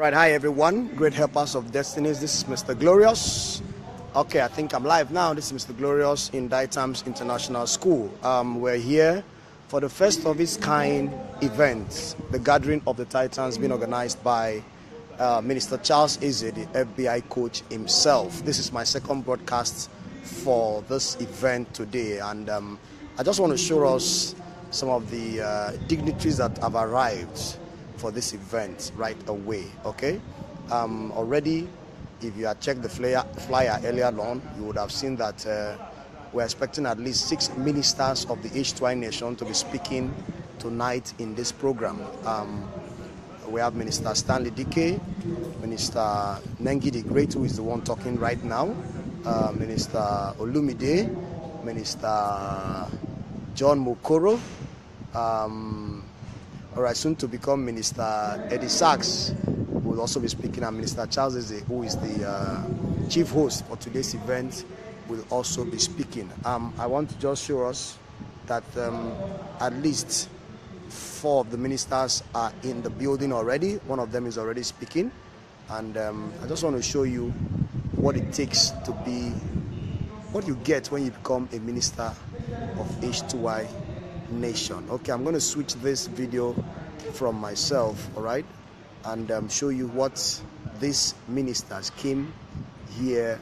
Right, hi everyone, great helpers of destinies. This is Mr. Glorious. Okay, I think I'm live now. This is Mr. Glorious in Dietams International School. We're here for the first of its kind event, the gathering of the Titans, being organized by Minister Charles Ezeh, the FBI coach himself. This is my second broadcast for this event today, and I just want to show us some of the dignitaries that have arrived for this event right away. Okay, already, if you had checked the flyer earlier on, you would have seen that we're expecting at least 6 ministers of the H2I nation to be speaking tonight in this program. We have Minister Stanley Dike, Minister Nengi the Great, who is the one talking right now, Minister Olumide, Minister John Mokoro, soon to become Minister Eddie Sachs will also be speaking, and Minister Charles Ezeh, who is the chief host for today's event, will also be speaking. I want to just show us that at least 4 of the ministers are in the building already. One of them is already speaking, and I just want to show you what it takes to be, what you get when you become a minister of H2I nation. Okay, I'm going to switch this video from myself, all right, and show you what these ministers came here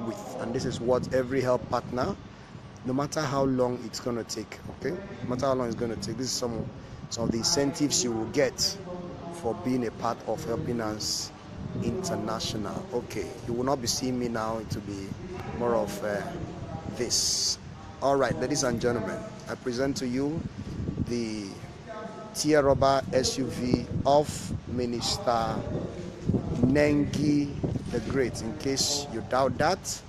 with. And this is what every help partner, no matter how long it's going to take, okay, no matter how long it's going to take, this is some of the incentives you will get for being a part of Helping Hands International. Okay, you will not be seeing me now, it will be more of this. All right, ladies and gentlemen, I present to you the tier rubber SUV of Minister Nengi the Great. In case you doubt that,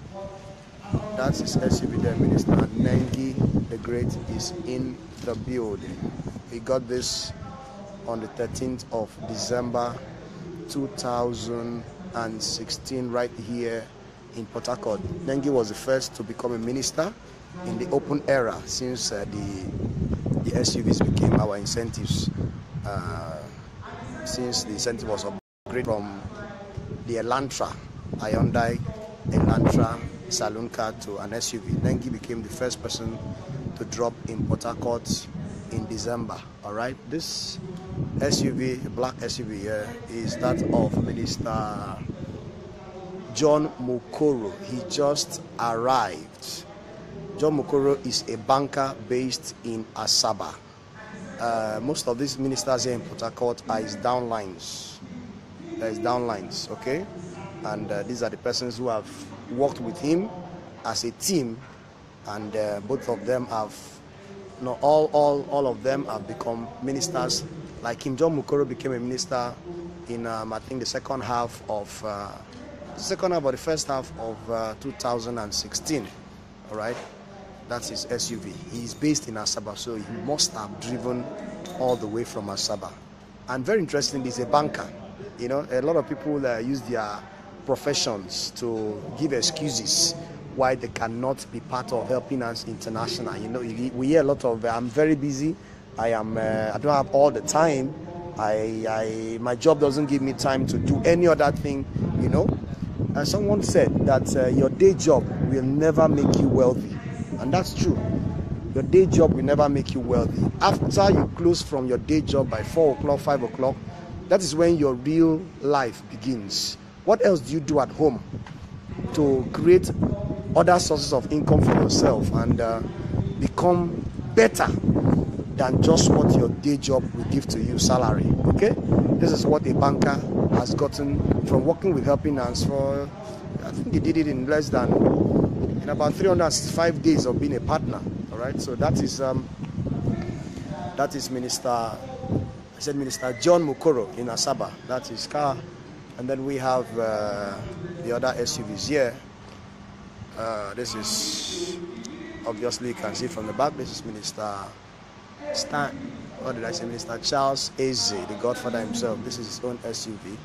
that's his SUV there. Minister Nengi the Great is in the building. We got this on the 13th of December 2016 right here in Port Harcourt. Nengi was the first to become a minister in the open era since the SUVs became our incentives, since the incentive was upgraded from the Elantra, Hyundai Elantra saloon car to an SUV. Nengi became the first person to drop in Port Harcourt in December. All right, this SUV, the black SUV here, is that of Minister John Mokoro. He just arrived. John Mokoro is a banker based in Asaba. Most of these ministers here in Port Harcourt are his downlines. Okay? And these are the persons who have worked with him as a team, and both of them have, all of them have become ministers like him. John Mokoro became a minister in, I think, the second half of the first half of 2016. All right? That's his SUV. He's based in Asaba, so he must have driven all the way from Asaba. And very interesting, he's a banker. You know, a lot of people use their professions to give excuses why they cannot be part of Helping Hands International. You know, we hear a lot of, I'm very busy, I don't have all the time, my job doesn't give me time to do any other thing, you know. And someone said that your day job will never make you wealthy. And that's true. Your day job will never make you wealthy. After you close from your day job by 4 o'clock, 5 o'clock, that is when your real life begins. What else do you do at home to create other sources of income for yourself and become better than just what your day job will give to you, salary? Okay? This is what a banker has gotten from working with Helping Hands for, I think he did it in less than, in about 365 days of being a partner. All right, so that is Minister John Mokoro in Asaba. That's his car. And then we have the other SUVs here. This is, obviously you can see from the back, this is Minister Minister Charles Ezeh, the Godfather himself. This is his own SUV,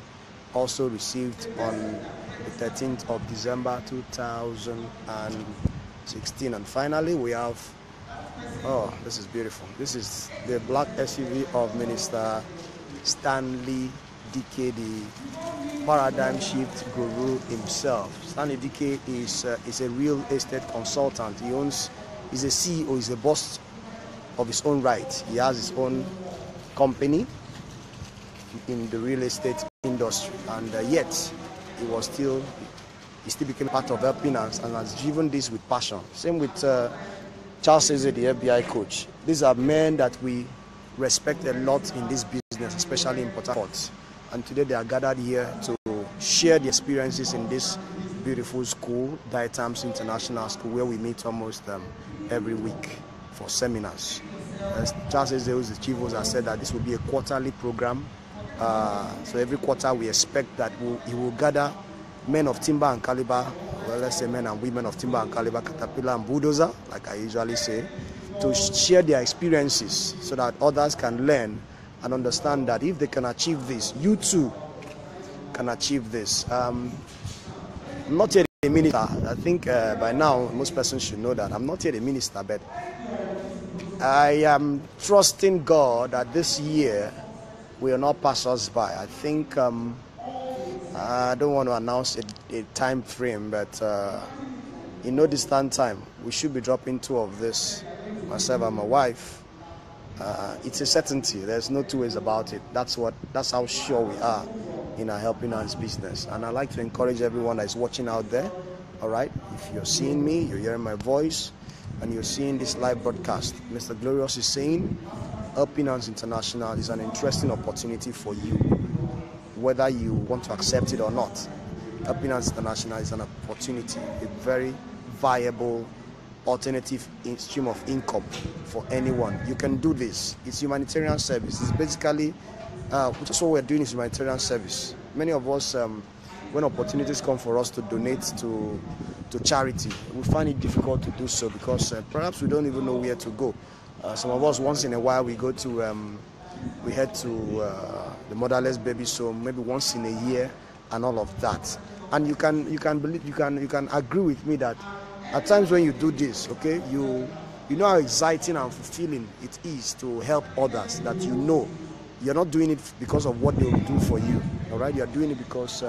also received on the 13th of December 2016. And finally we have, oh, this is beautiful, this is the black SUV of Minister Stanley Dike, the paradigm shift guru himself. Stanley Dike is a real estate consultant. He's a CEO, he's a boss of his own right. He has his own company in the real estate industry, and yet he still became part of helping us and has driven this with passion. Same with Charles Ezeh, the FBI coach. These are men that we respect a lot in this business, especially in Port Harcourt. And today they are gathered here to share the experiences in this beautiful school, Dietams International School, where we meet almost every week for seminars. As Charles Ezeh, who is the chief host, has said that this will be a quarterly program. So every quarter we expect that he will gather men of timber and caliber, well, let's say men and women of timber and caliber, caterpillar and bulldozer, like I usually say, to share their experiences so that others can learn and understand that if they can achieve this, you too can achieve this. I'm not yet a minister. I think by now most persons should know that I'm not yet a minister, but I am trusting God that this year will not pass us by. I think I don't want to announce a time frame, but in no distant time, we should be dropping 2 of this, myself and my wife. It's a certainty. There's no two ways about it. That's how sure we are in our helping hands business. And I'd like to encourage everyone that is watching out there. All right, if you're seeing me, you're hearing my voice, and you're seeing this live broadcast, Mr. Glorious is saying, Helping Hands International is an interesting opportunity for you, whether you want to accept it or not. Helping Hands International is an opportunity, a very viable alternative stream of income for anyone. You can do this. It's humanitarian service. It's basically, just what we're doing is humanitarian service. Many of us, when opportunities come for us to donate to charity, we find it difficult to do so because perhaps we don't even know where to go. Some of us, once in a while, we head to the motherless babies home, maybe once in a year, and all of that. And you can agree with me that at times when you do this, okay, you know how exciting and fulfilling it is to help others. That you know you're not doing it because of what they will do for you. All right, you're doing it because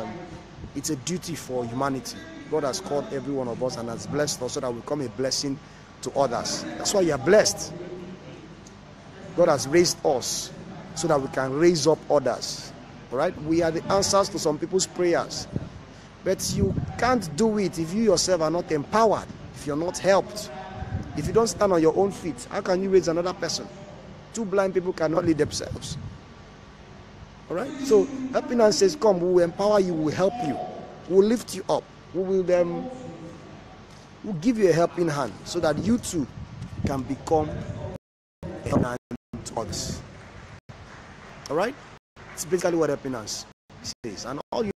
it's a duty for humanity. God has called every one of us and has blessed us so that we become a blessing to others. That's why you are blessed. God has raised us so that we can raise up others. All right? We are the answers to some people's prayers. But you can't do it if you yourself are not empowered, if you're not helped. If you don't stand on your own feet, how can you raise another person? 2 blind people cannot lead themselves. All right? So Helping Hands says, come, we will empower you, we will help you, we will lift you up, we'll give you a helping hand so that you too can become a helping hand to others. All right? It's basically what Helping Hands says. And all you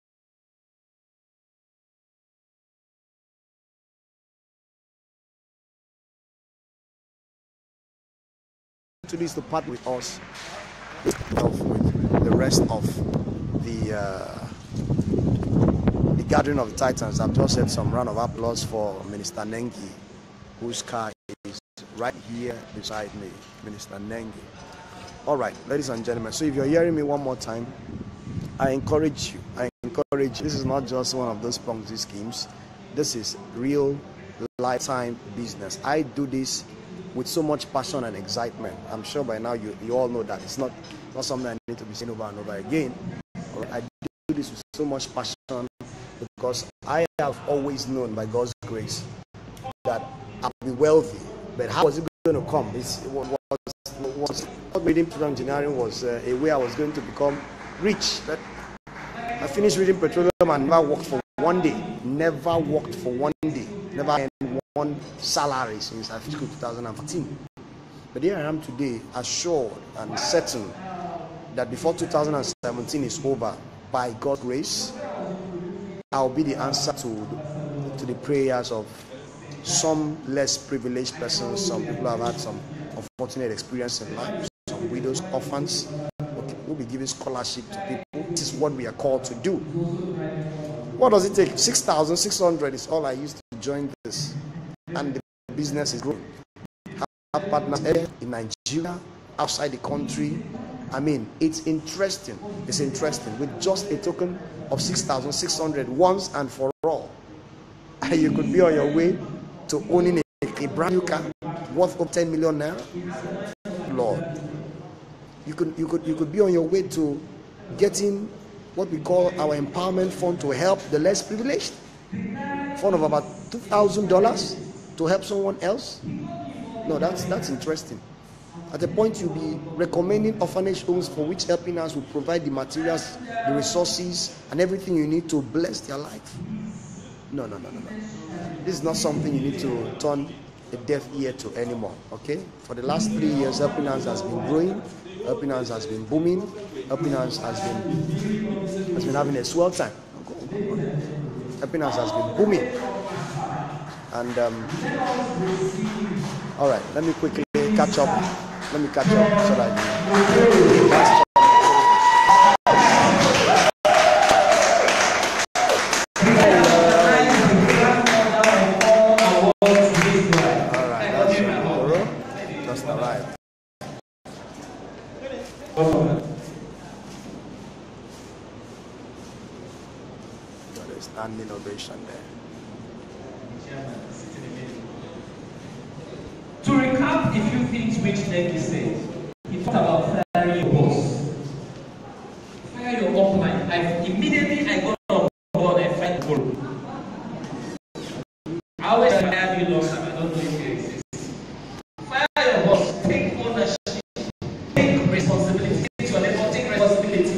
to do is to partner with us with the rest of the gathering of the Titans. I've just had some round of applause for Minister Nengi, whose car is right here beside me. Minister Nengi. All right, ladies and gentlemen, so if you're hearing me one more time, I encourage you. This is not just one of those Ponzi schemes. This is real lifetime business. I do this with so much passion and excitement. I'm sure by now you all know that it's not something I need to be saying over and over again. I do this with so much passion because I have always known by God's grace that I'll be wealthy. But how was it going to come? Reading petroleum engineering was a way I was going to become rich. But I finished reading petroleum and never worked for one day. Never earned one salary since I finished school 2014. But here I am today, assured and certain that before 2017 is over, by God's grace, I'll be the answer to the prayers of some less privileged persons. Some people have had some unfortunate experience in life, some widows, orphans. We'll be giving scholarship to people. This is what we are called to do. What does it take? 6,600 is all I used to join this, and the business is growing. I have partners in Nigeria, outside the country, I mean, it's interesting. It's interesting. With just a token of 6,600 once and for all, you could be on your way to owning a brand new car worth of 10 million naira. Lord, you could be on your way to getting what we call our empowerment fund to help the less privileged. Fund of about $2,000 to help someone else. No, that's interesting. At a point, you'll be recommending orphanage homes for which Helping Hands will provide the materials, the resources, and everything you need to bless their life. No. This is not something you need to turn a deaf ear to anymore, okay? For the last 3 years, Helping Hands has been growing, Helping Hands has been booming, Helping Hands has been having a swell time. Helping Hands has been booming. And, all right, let me quickly catch up. Let me catch up so that standing ovation there. To recap a few things which Neki said, he talked about firing your boss. Fire your upline. Immediately I got on board and fired the world. How will I have you lost? I don't know if you exist. Fire your boss. Take ownership. Take responsibility. Take your neighbor. Take responsibility.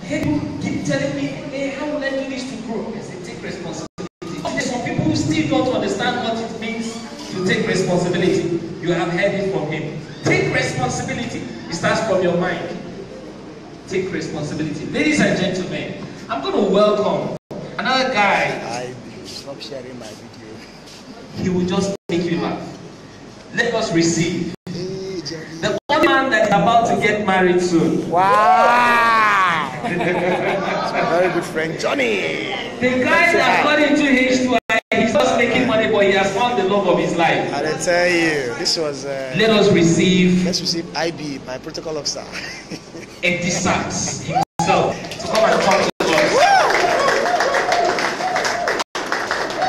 Hey, keep telling me, hey, how will I do this to grow? I said, take responsibility. There's some people who still don't understand what it means to take responsibility. You have heard it from him. Take responsibility. It starts from your mind. Take responsibility. Ladies and gentlemen, I'm going to welcome another guy. Stop sharing my video. He will just make you laugh. Let us receive the one man that is about to get married soon. Wow! It's my very good friend Johnny. The guy that got into H2I, he's just making money, but he has found the love of his life. I tell you, this was. Let us receive. Let's receive IB, my protocol officer. Dietams himself to come and talk to us.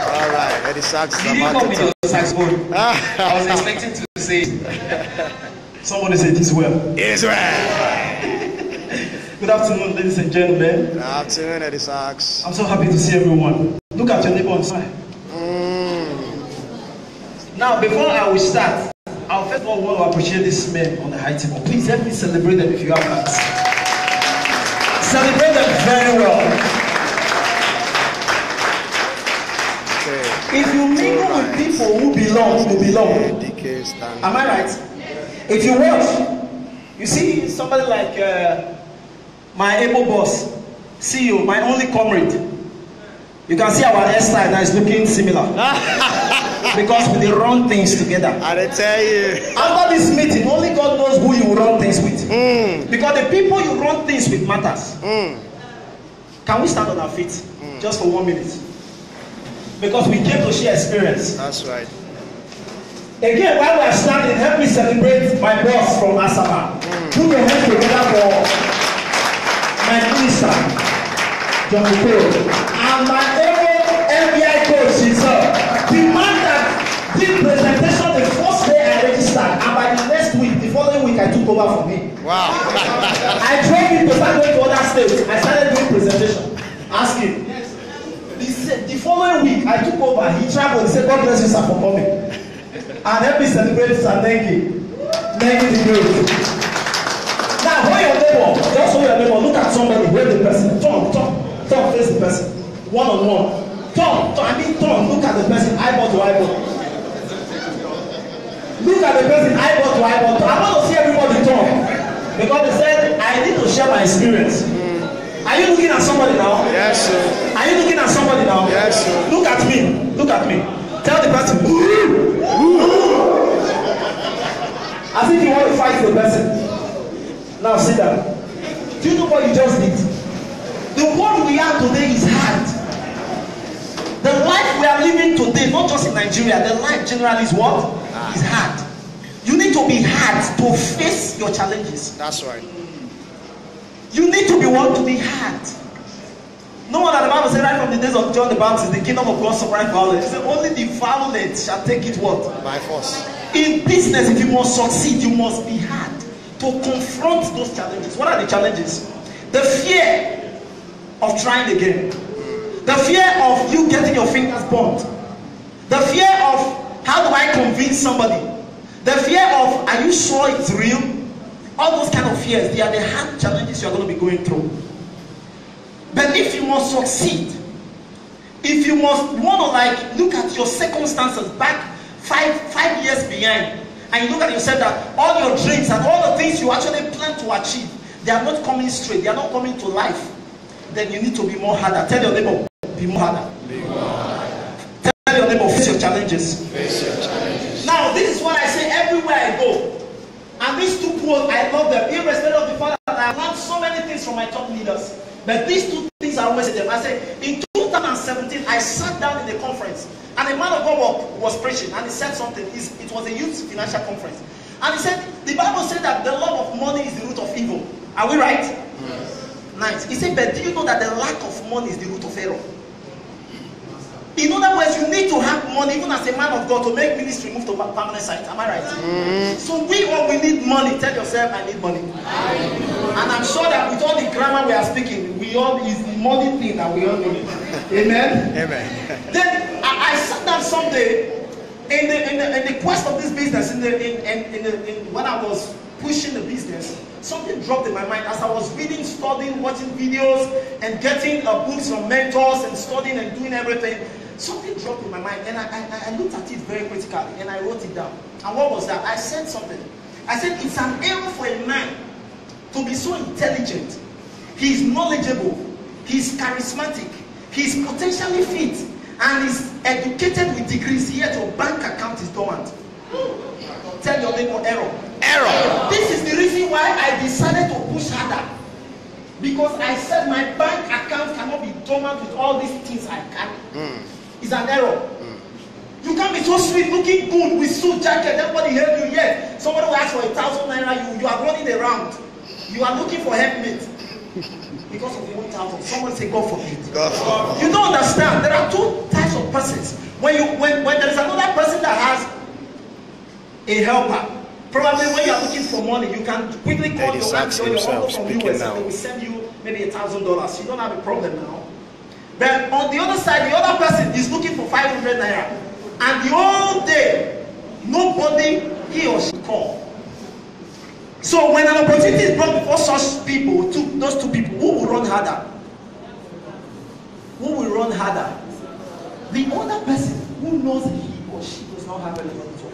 All right, Eddie Sachs. He didn't come with your saxophone. I was expecting to say. Somebody said this well. Israel. Good afternoon, ladies and gentlemen. Good afternoon, Eddie Sachs. I'm so happy to see everyone. Look at your neighbor and smile. Now, before I will start, I first of all want to appreciate this man on the high table. Please help me celebrate them if you have hands. Celebrate them very well. Okay. If you mingle with people who belong, you belong. Am I right? If you watch, you see somebody like my Ekpo boss, CEO, my only comrade. You can see our hairstyle that is looking similar. Because we run things together. I tell you. After this meeting, only God knows who you run things with. Because the people you run things with matters. Can we stand on our feet? Just for 1 minute? Because we came to share experience. That's right. Again, while we are standing, help me celebrate my boss from Asaba. Put your hands together for my minister, John Ekpo, and my FBI coach himself. The man that did presentation the first day I registered, and by the next week, the following week, I took over from him. Wow. I drove him to start going to other states. I started doing presentation. Ask him. The following week, I took over. He traveled. He said, God bless you, sir, for coming. And help me celebrate Sir Nengi. Nengi the Great. Now, hold your neighbor. Just hold your neighbor. Look at somebody. Where the person. Turn, face the person. One on one. Turn. Look at the person. Eyeball to eyeball. Look at the person. Eyeball to eyeball. I want to see everybody turn. Because they said, I need to share my experience. Are you looking at somebody now? Yes, sir. Are you looking at somebody now? Yes, sir. Look at me. Look at me. Tell the person, as if you want to fight the person. Now sit down. Do you know what you just did? The world we are today is hard. The life we are living today, not just in Nigeria, the life generally is what? Is hard. You need to to be hard to face your challenges. That's right. You need to be one to be hard. No one at the Bible said right from the days of John the Baptist, the kingdom of God suffered violence. He said only the violent shall take it what? By force. In business, if you must succeed, you must be hard to confront those challenges. What are the challenges? The fear of trying again. The fear of you getting your fingers burnt. The fear of how do I convince somebody? The fear of are you sure it's real? All those kind of fears, they are the hard challenges you are going to be going through. But if you must succeed, if you must want to like look at your circumstances back five years behind, and you look at yourself that all your dreams and all the things you actually plan to achieve, they are not coming straight, they are not coming to life, then you need to be more harder. Tell your neighbor, be more harder. Be more harder. Tell your neighbor, face your challenges. Face your challenges. Now, this is what I say everywhere I go. And these two quotes, I love them, irrespective of the fact that I have learned so many things from my top leaders. But these two things I always say them. I say, in 2017, I sat down in a conference, and a man of God was preaching, and he said something. It was a youth financial conference. And he said, the Bible said that the love of money is the root of evil. Are we right? Yes. Nice. He said, but do you know that the lack of money is the root of error? In other words, you need to have money, even as a man of God, to make ministry move to permanent site. Am I right? So we need money. Tell yourself, I need money. And I'm sure that with all the grammar we are speaking, we all is the money thing that we all need. Amen? Amen. Then I sat down someday in the quest of this business, when I was pushing the business, something dropped in my mind as I was reading, studying, watching videos, and getting books from mentors and studying and doing everything. Something dropped in my mind, and I looked at it very critically, and I wrote it down. And what was that? I said something. I said, it's an error for a man to be so intelligent. He's knowledgeable, he's charismatic, he's potentially fit, and he's educated with degrees, yet your bank account is dormant. Tell your neighbor, error. Error. This is the reason why I decided to push harder. Because I said my bank account cannot be dormant with all these things I carry. It's an error. You can't be so sweet, looking good with suit jacket, everybody heard you yet. Somebody will ask for 1,000 naira, you are running around. You are looking for helpmate. Because of the 1,000. Someone say, God forbid. You don't understand. There are two types of persons. When there is another person that has a helper, probably when you are looking for money, you can quickly call your wife or your uncle from US and they will send you maybe $1,000. You don't have a problem now. But on the other side, the other person is looking for 500 naira. And the whole day, nobody, he or she call. So when an opportunity is brought before such people, those two people, who will run harder? Who will run harder? The other person who knows he or she does not have any money.